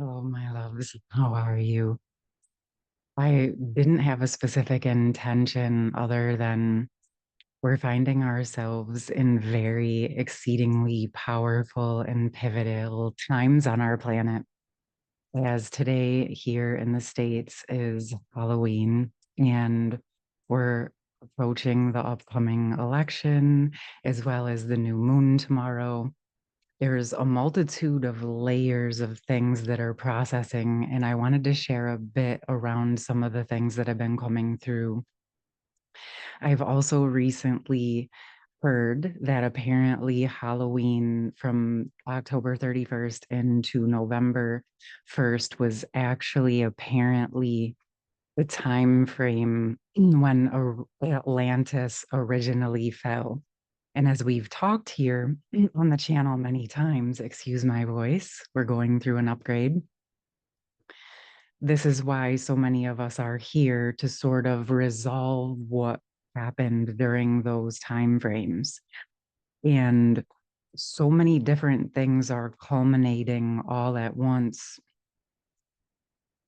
Oh, my loves, how are you? I didn't have a specific intention other than we're finding ourselves in very exceedingly powerful and pivotal times on our planet. As today here in the States is Halloween, and we're approaching the upcoming election as well as the new moon tomorrow. There's a multitude of layers of things that are processing, and I wanted to share a bit around some of the things that have been coming through. I've also recently heard that apparently Halloween from October 31st into November 1st was actually apparently the time frame when Atlantis originally fell. And as we've talked here on the channel many times, excuse my voice, we're going through an upgrade. This is why so many of us are here to sort of resolve what happened during those time frames. And so many different things are culminating all at once.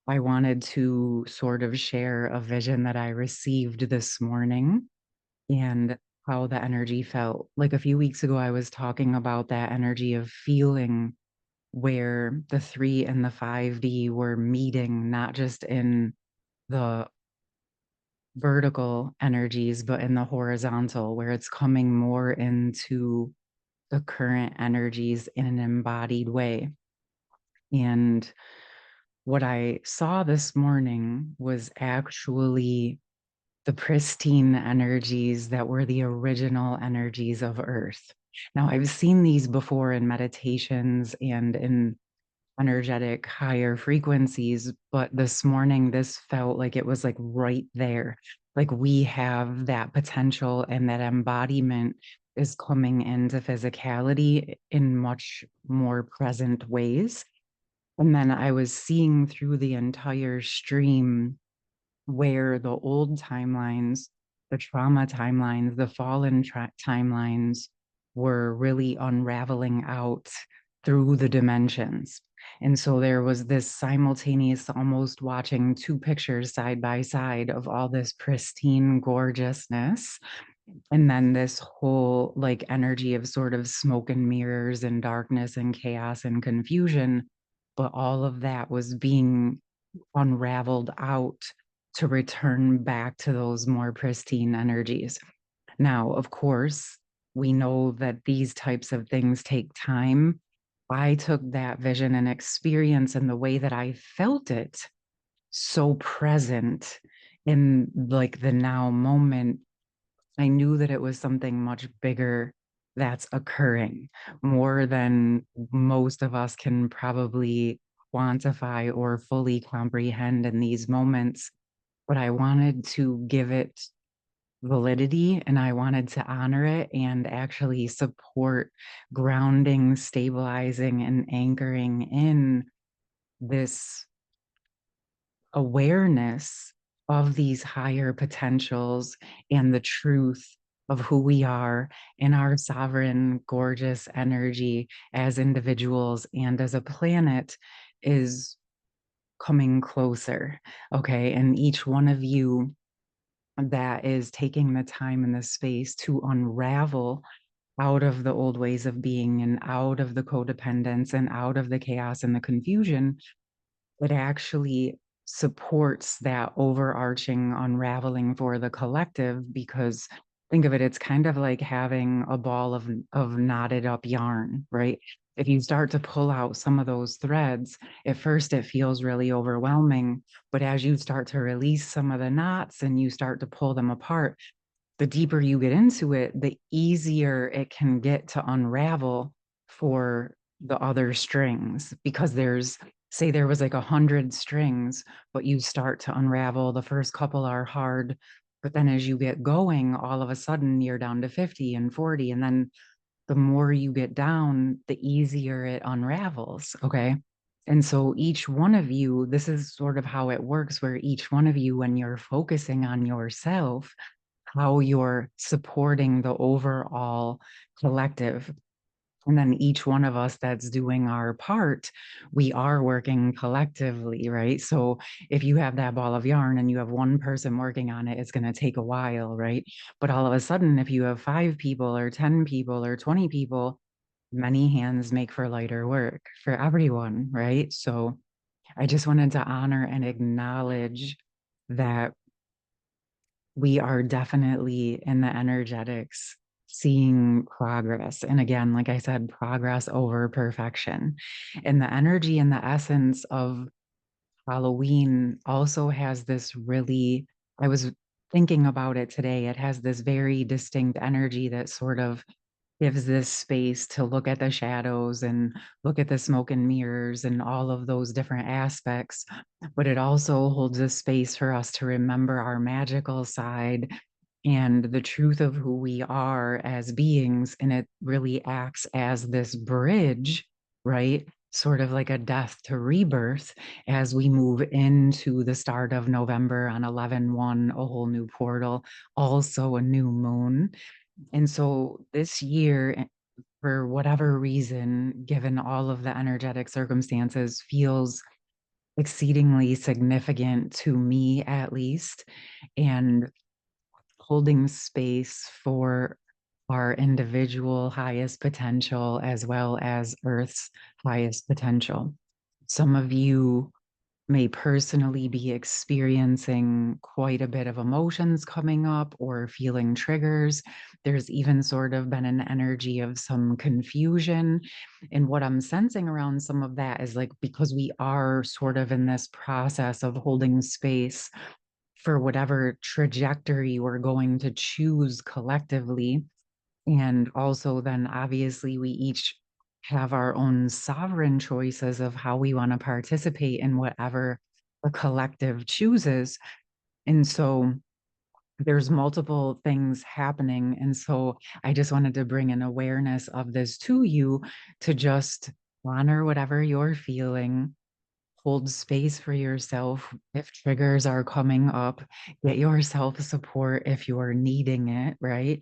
I wanted to sort of share a vision that I received this morning and how the energy felt. Like a few weeks ago, I was talking about that energy of feeling where the 3 and the 5D were meeting, not just in the vertical energies, but in the horizontal, where it's coming more into the current energies in an embodied way. And what I saw this morning was actually the pristine energies that were the original energies of Earth. Now, I've seen these before in meditations and in energetic higher frequencies, but this morning, this felt like it was like right there. Like we have that potential and that embodiment is coming into physicality in much more present ways. And then I was seeing through the entire stream where the old timelines, the trauma timelines, the fallen timelines were really unraveling out through the dimensions. And so there was this simultaneous, almost watching two pictures side by side of all this pristine gorgeousness. And then this whole like energy of sort of smoke and mirrors and darkness and chaos and confusion. But all of that was being unraveled out to return back to those more pristine energies. Now, of course, we know that these types of things take time. I took that vision and experience and the way that I felt it so present in like the now moment. I knew that it was something much bigger that's occurring, more than most of us can probably quantify or fully comprehend in these moments. But I wanted to give it validity and I wanted to honor it and actually support grounding, stabilizing, and anchoring in this awareness of these higher potentials and the truth of who we are in our sovereign, gorgeous energy as individuals and as a planet is coming closer. Okay. And each one of you that is taking the time and the space to unravel out of the old ways of being and out of the codependence and out of the chaos and the confusion, it actually supports that overarching unraveling for the collective because think of it, it's kind of like having a ball of knotted up yarn, right? If you start to pull out some of those threads, at first it feels really overwhelming, but as you start to release some of the knots and you start to pull them apart, the deeper you get into it, the easier it can get to unravel for the other strings because there's say there was like 100 strings, but you start to unravel. The first couple are hard, but then as you get going, all of a sudden you're down to 50 and 40. And then the more you get down, the easier it unravels. Okay. And so each one of you, this is sort of how it works, where each one of you, when you're focusing on yourself, how you're supporting the overall collective. And then each one of us that's doing our part, we are working collectively, right? So if you have that ball of yarn and you have one person working on it, it's going to take a while, right? But all of a sudden, if you have 5 people or 10 people or 20 people, many hands make for lighter work for everyone, right? So I just wanted to honor and acknowledge that we are definitely in the energetics seeing progress. And again, like I said, progress over perfection. And the energy and the essence of Halloween also has this really, I was thinking about it today, it has this very distinct energy that sort of gives this space to look at the shadows and look at the smoke and mirrors and all of those different aspects. But it also holds a space for us to remember our magical side and the truth of who we are as beings. And it really acts as this bridge, right? Sort of like a death to rebirth as we move into the start of November on 11/1, a whole new portal, also a new moon. And so this year, for whatever reason, given all of the energetic circumstances, feels exceedingly significant to me, at least, and holding space for our individual highest potential as well as Earth's highest potential. Some of you may personally be experiencing quite a bit of emotions coming up or feeling triggers. There's even sort of been an energy of some confusion. And what I'm sensing around some of that is like because we are sort of in this process of holding space for whatever trajectory we're going to choose collectively. And also, then obviously, we each have our own sovereign choices of how we want to participate in whatever the collective chooses. And so there's multiple things happening. And so I just wanted to bring an awareness of this to you to just honor whatever you're feeling, hold space for yourself if triggers are coming up, get yourself support if you're needing it, right?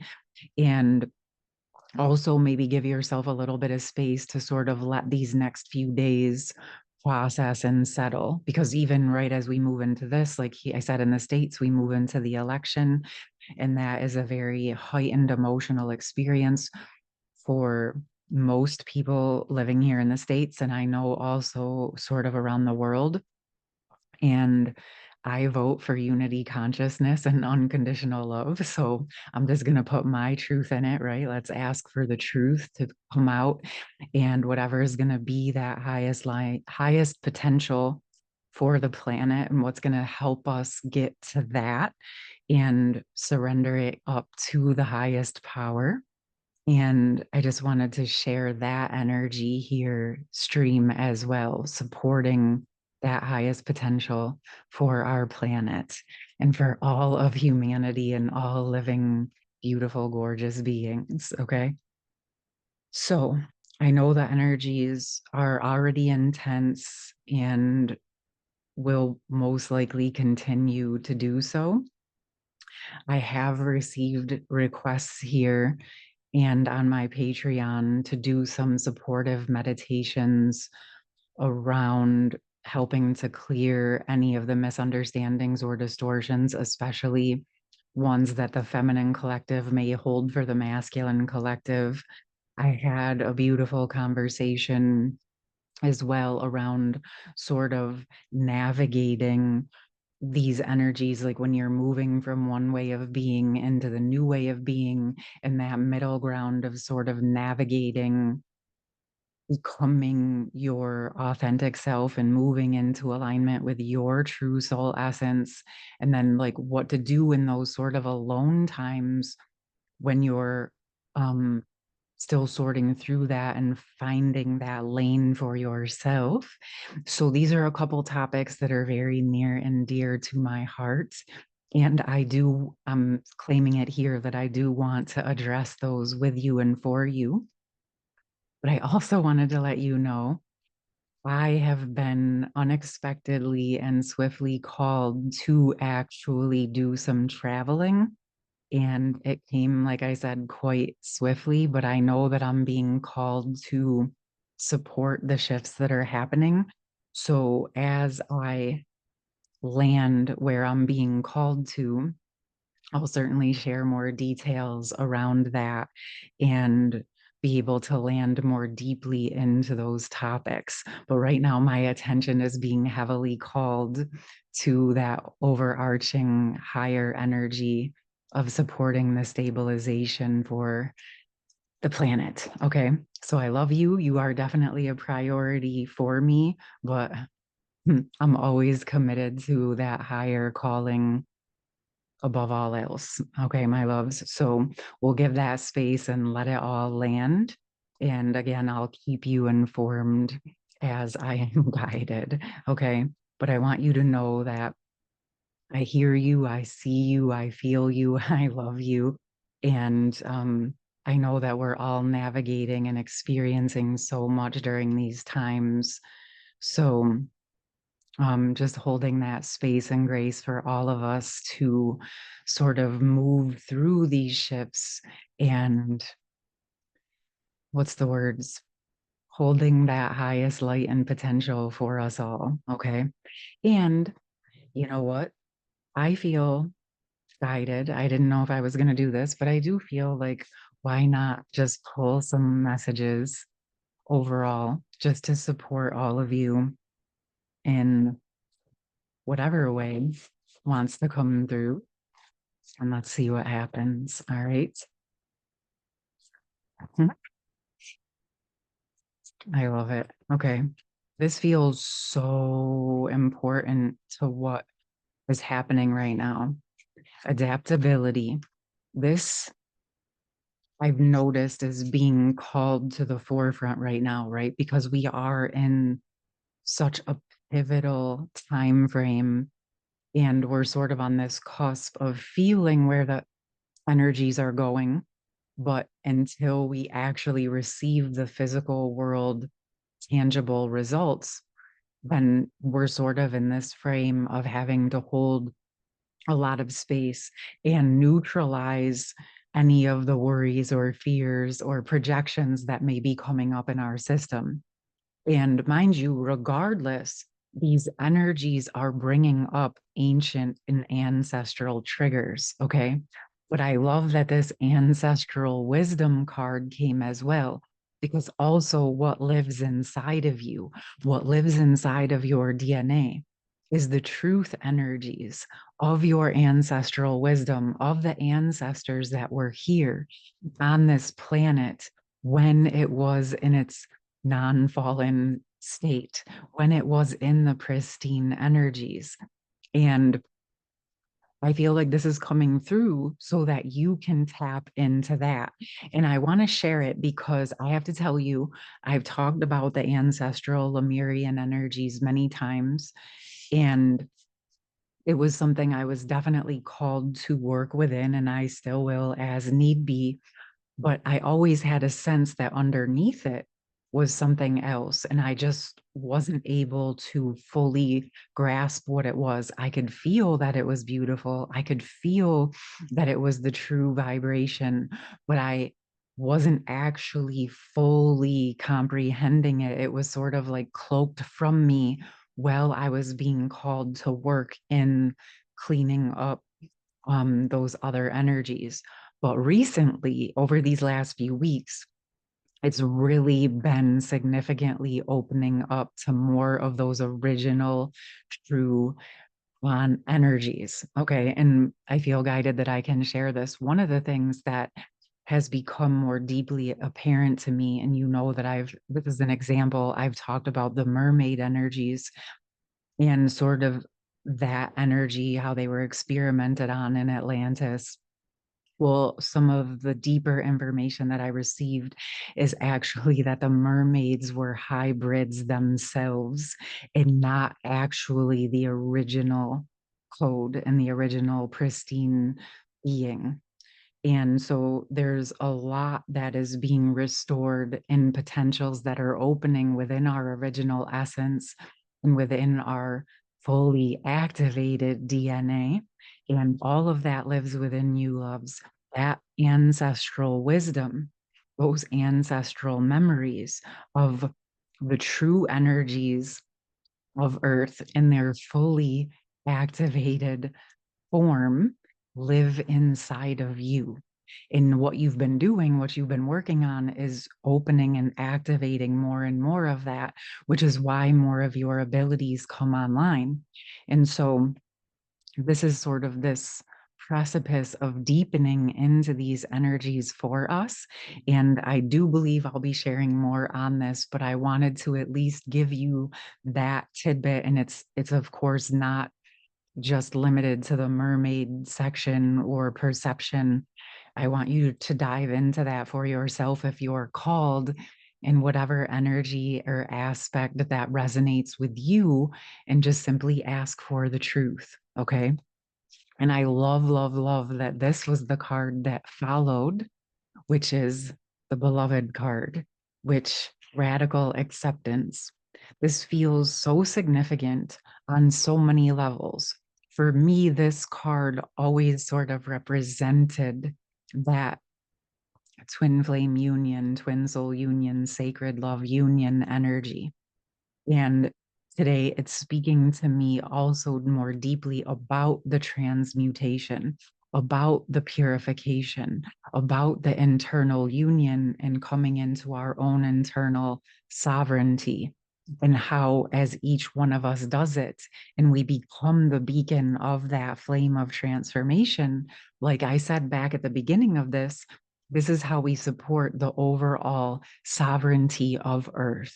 And also maybe give yourself a little bit of space to sort of let these next few days process and settle, because even right as we move into this, like I said, in the States we move into the election, and that is a very heightened emotional experience for most people living here in the States, and I know also sort of around the world. And I vote for unity consciousness and unconditional love. So I'm just going to put my truth in it, right? Let's ask for the truth to come out, and whatever is going to be that highest line, highest potential for the planet and what's going to help us get to that and surrender it up to the highest power. And I just wanted to share that energy here, stream as well, supporting that highest potential for our planet and for all of humanity and all living, beautiful, gorgeous beings. Okay. So I know the energies are already intense and will most likely continue to do so. I have received requests here and on my Patreon to do some supportive meditations around helping to clear any of the misunderstandings or distortions, especially ones that the feminine collective may hold for the masculine collective. I had a beautiful conversation as well around sort of navigating these energies, like when you're moving from one way of being into the new way of being, and that middle ground of sort of navigating becoming your authentic self and moving into alignment with your true soul essence, and then like what to do in those sort of alone times when you're um still sorting through that and finding that lane for yourself. So these are a couple topics that are very near and dear to my heart. And I'm claiming it here that I do want to address those with you and for you. But I also wanted to let you know I have been unexpectedly and swiftly called to actually do some traveling And it came, like I said, quite swiftly, but I know that I'm being called to support the shifts that are happening. So as I land where I'm being called to, I'll certainly share more details around that and be able to land more deeply into those topics. But right now, my attention is being heavily called to that overarching higher energy of supporting the stabilization for the planet. Okay. So I love you. You are definitely a priority for me, but I'm always committed to that higher calling above all else. Okay, my loves. So we'll give that space and let it all land. And again, I'll keep you informed as I am guided. Okay. But I want you to know that I hear you, I see you, I feel you, I love you. And I know that we're all navigating and experiencing so much during these times. So just holding that space and grace for all of us to sort of move through these shifts and what's the words? Holding that highest light and potential for us all. Okay. And you know what? I feel guided. I didn't know if I was going to do this, but I do feel like why not just pull some messages overall just to support all of you in whatever way wants to come through. And let's see what happens. All right. I love it. Okay. This feels so important to what is happening right now. Adaptability. This I've noticed is being called to the forefront right now, right? Because we are in such a pivotal time frame and we're sort of on this cusp of feeling where the energies are going. But until we actually receive the physical world tangible results, then we're sort of in this frame of having to hold a lot of space and neutralize any of the worries or fears or projections that may be coming up in our system. And mind you, regardless, these energies are bringing up ancient and ancestral triggers. Okay. But I love that this ancestral wisdom card came as well, because also what lives inside of you, what lives inside of your DNA is the truth energies of your ancestral wisdom, of the ancestors that were here on this planet when it was in its non-fallen state, when it was in the pristine energies. And I feel like this is coming through so that you can tap into that. And I want to share it because I have to tell you, I've talked about the ancestral Lemurian energies many times. And it was something I was definitely called to work within, and I still will as need be. But I always had a sense that underneath it was something else. And I just wasn't able to fully grasp what it was. I could feel that it was beautiful. I could feel that it was the true vibration, but I wasn't actually fully comprehending it. It was sort of like cloaked from me while I was being called to work in cleaning up those other energies. But recently, over these last few weeks, it's really been significantly opening up to more of those original true on energies. Okay. And I feel guided that I can share this. One of the things that has become more deeply apparent to me, and you know that this is an example, I've talked about the mermaid energies and sort of that energy, how they were experimented on in Atlantis. Well, some of the deeper information that I received is actually that the mermaids were hybrids themselves and not actually the original code and the original pristine being. And so there's a lot that is being restored in potentials that are opening within our original essence and within our fully activated DNA. And all of that lives within you, loves. That ancestral wisdom, those ancestral memories of the true energies of Earth in their fully activated form live inside of you. And what you've been doing, what you've been working on is opening and activating more and more of that, which is why more of your abilities come online. And so this is sort of this precipice of deepening into these energies for us. And I do believe I'll be sharing more on this, but I wanted to at least give you that tidbit. And it's of course not just limited to the mermaid section or perception. I want you to dive into that for yourself if you're called in whatever energy or aspect that resonates with you, and just simply ask for the truth. Okay. And I love, love, love that this was the card that followed, which is the beloved card, which radical acceptance. This feels so significant on so many levels. For me, this card always sort of represented that twin flame union, twin soul union, sacred love union energy. And today it's speaking to me also more deeply about the transmutation, about the purification, about the internal union and coming into our own internal sovereignty. And how, as each one of us does it, and we become the beacon of that flame of transformation, like I said back at the beginning of this is how we support the overall sovereignty of Earth.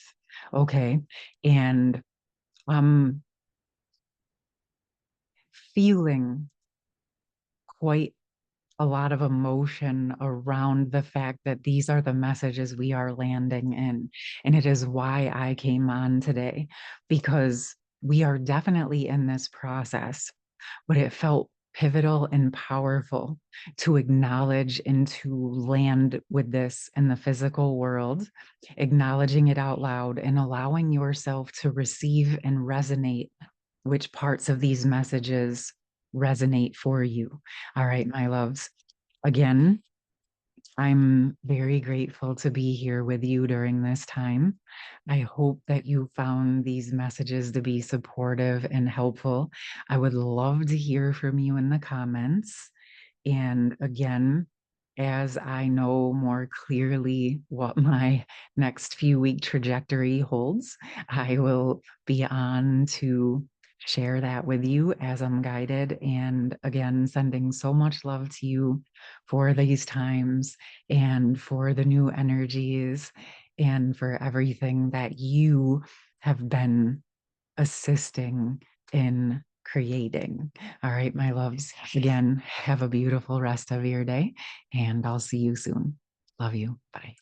Okay. And I'm feeling quite a lot of emotion around the fact that these are the messages we are landing in. And it is why I came on today, because we are definitely in this process, but it felt pivotal and powerful to acknowledge and to land with this in the physical world, acknowledging it out loud and allowing yourself to receive and resonate which parts of these messages resonate for you. All right, my loves. Again, I'm very grateful to be here with you during this time. I hope that you found these messages to be supportive and helpful. I would love to hear from you in the comments. And again, as I know more clearly what my next few week trajectory holds, I will be on to share that with you as I'm guided. And again, sending so much love to you for these times and for the new energies and for everything that you have been assisting in creating. All right, my loves. Again, have a beautiful rest of your day, and I'll see you soon. Love you. Bye.